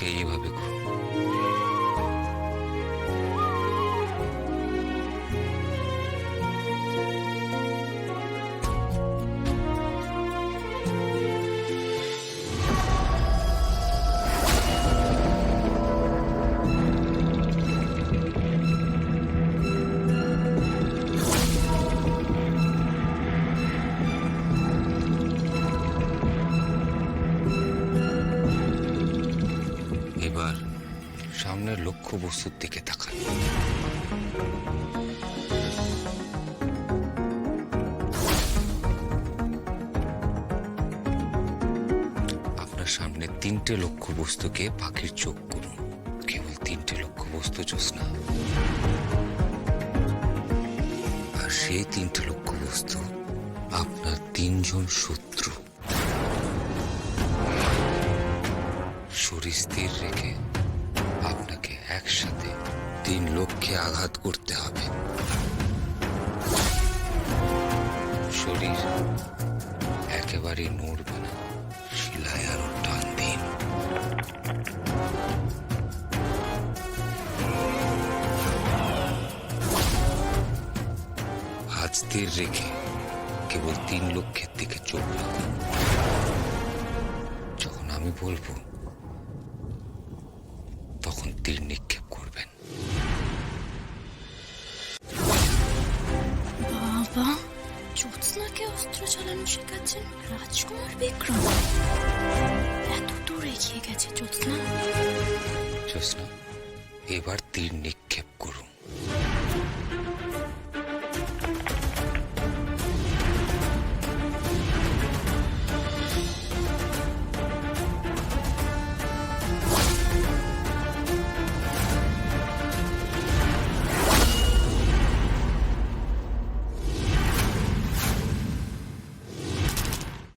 ওকে এইভাবে করো। এবার সামনের লক্ষ্য বস্তুর দিকে তাকান। আপনার সামনে তিনটে লক্ষ্য বস্তুকে পাখির চোখ করুন। কেবল তিনটে লক্ষ্য বস্তু জ্যোৎস্না। আর সেই তিনটে লক্ষ্য বস্তু আপনার তিনজন শত্রু। শরীর স্থির রেখে আপনাকে একসাথে তিন লক্ষ্যে আঘাত করতে হবে। শরীর একেবারে নড়বে না, শিলায় আরো টান দিন। হাত স্থির রেখে কেবল তিন লক্ষ্যের দিকে চোখ রাখুন। যখন আমি বলবো তখন তীর নিক্ষেপ করবেন। বাবা, জ্যোৎস্নাকে অস্ত্র চালানো শেখাচ্ছেন রাজকুমার বিক্রম। এত দূর এগিয়ে গেছে জ্যোৎস্না। জ্যোৎস্না, এবার তীর নিক্ষেপ